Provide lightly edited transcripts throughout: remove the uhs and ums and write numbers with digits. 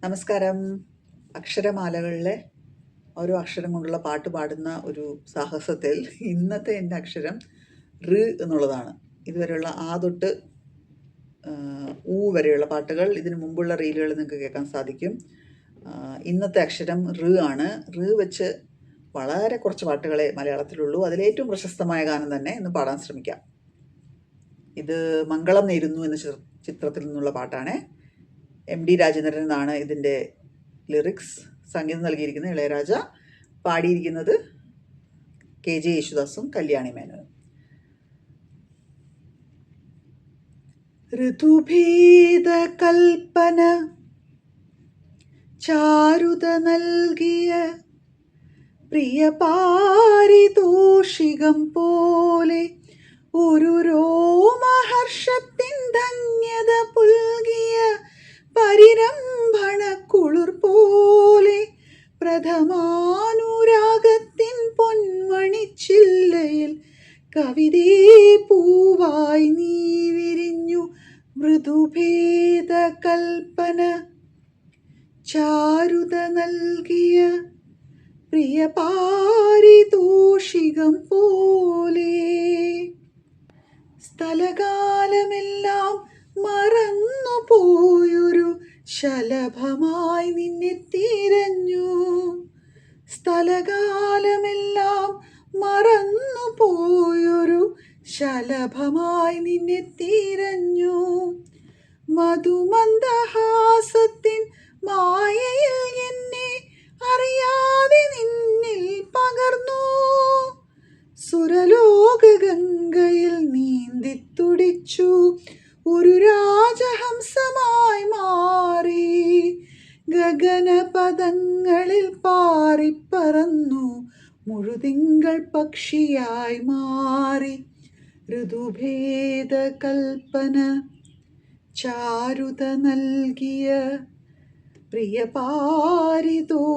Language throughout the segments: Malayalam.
നമസ്കാരം. അക്ഷരമാലകളിലെ ഓരോ അക്ഷരം കൊണ്ടുള്ള പാട്ട് പാടുന്ന ഒരു സാഹസത്തിൽ ഇന്നത്തെ എൻ്റെ അക്ഷരം ഋ എന്നുള്ളതാണ്. ഇതുവരെയുള്ള ആ തൊട്ട് ഊ വരെയുള്ള പാട്ടുകൾ, ഇതിനു മുമ്പുള്ള റീലുകൾ നിങ്ങൾക്ക് കേൾക്കാൻ സാധിക്കും. ഇന്നത്തെ അക്ഷരം ഋ ആണ്. ഋ വെച്ച് വളരെ കുറച്ച് പാട്ടുകളെ മലയാളത്തിലുള്ളൂ. അതിലേറ്റവും പ്രശസ്തമായ ഗാനം തന്നെ ഇന്ന് പാടാൻ ശ്രമിക്കാം. ഇത് മംഗളം നേരുന്നു എന്ന ചിത്രത്തിൽ നിന്നുള്ള പാട്ടാണ്. MD രാജേന്ദ്രൻ എന്നാണ് ഇതിൻ്റെ ലിറിക്സ്. സംഗീതം നൽകിയിരിക്കുന്നത് ഇളയരാജ, പാടിയിരിക്കുന്നത് KJ യേശുദാസും കല്യാണി മേനോനും. ഋതുഭേദ കൽപ്പന ചാരുത നൽകിയ പ്രിയ പാരിതോഷികം പോലെ ഒരു രോമഹർഷത്തിൻ ധന്യത പുൽകിയ പരിരംഭണ കുളിർ പോലെ പ്രഥമാനുരാഗത്തിൻ പൊന്മണിച്ചില്ലയിൽ കവിതേ പൂവായി നീ വിരിഞ്ഞു. മൃദുഭേദ കൽപ്പന ചാരുത നൽകിയ പ്രിയ പാരിതോഷികം പോലെ സ്ഥലകാലമെല്ലാം മറന്നു പോയൊരു ശലഭമായി നിന്നെ തിരഞ്ഞു. സ്ഥലകാലമെല്ലാം മറന്നു പോയൊരു ശലഭമായി നിന്നെ തിരഞ്ഞു. മധുമന്ദഹാസത്തിൻ മായയിൽ എന്നെ അറിയാതെ നിന്നിൽ പകർന്നു. സുരലോക ഗംഗയിൽ നീന്തി തുടിച്ചു ഒരു രാജഹംസമായി മാറി. ഗഗനപദങ്ങളിൽ പാറിപ്പറന്നു മുഴുതിങ്കൾ പക്ഷിയായി മാറി. ഋതുഭേദ കൽപ്പന ചാരുത നൽകിയ പ്രിയ പാരിതോഷികം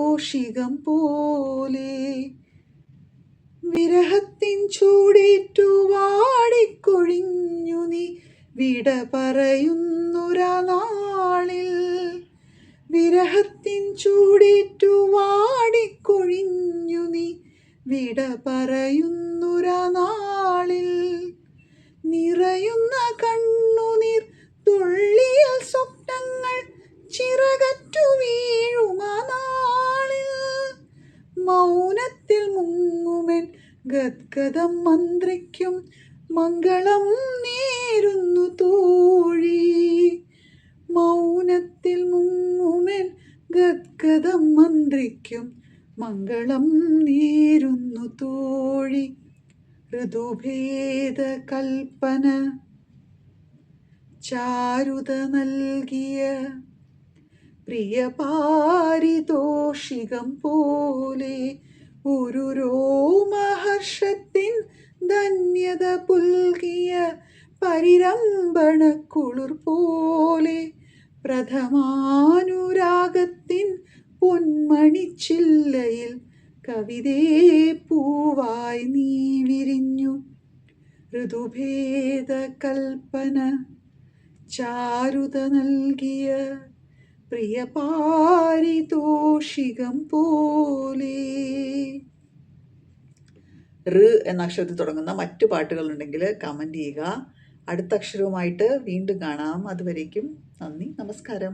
പോലെ വിരഹത്തിൻ ചൂടേറ്റു വാടിക്കൊഴിഞ്ഞു നീ വിട പറയുന്നൊരാ നാളിൽ. വിരഹത്തിൻ ചൂടേറ്റു വാടിക്കൊഴിഞ്ഞു നീ വിട പറയുന്നൊരാ നാളിൽ. നിറയുന്ന കണ്ണുനീർ തുള്ളിയിൽ സ്വപ്നങ്ങൾ ചിറകറ്റു വീഴുമാ നാളിൽ. മൗനത്തിൽ മുങ്ങുമെൻ ഗദ്ഗദം മന്ത്രിക്കും മംഗളം നേരുന്നു തോഴി. മൗനത്തിൽ മുങ്ങുമെൻ ഗദ്ഗദം മന്ത്രിക്കും മംഗളം നേരുന്നു തോഴി. ഋതുഭേദ കൽപ്പന ചാരുത നൽകിയ പ്രിയ പാരിതോഷികം പോലെ ഒരു രോമഹർഷത്തിൻ ധന്യത പുൽകിയ പരിരംഭണ കുളിർ പോലെ പ്രഥമാനുരാഗത്തിൻ പൊന്മണിച്ചില്ലയിൽ കവിതേ പൂവായി നീ വിരിഞ്ഞു. ഋതുഭേദ കൽപ്പന ചാരുത നൽകിയ പ്രിയ പാരിതോഷികം പോലെ. ഋ എന്ന അക്ഷരത്തിൽ തുടങ്ങുന്ന മറ്റു പാട്ടുകളുണ്ടെങ്കിൽ കമൻറ്റ് ചെയ്യുക. അടുത്ത അക്ഷരവുമായിട്ട് വീണ്ടും കാണാം. അതുവരേക്കും നന്ദി, നമസ്കാരം.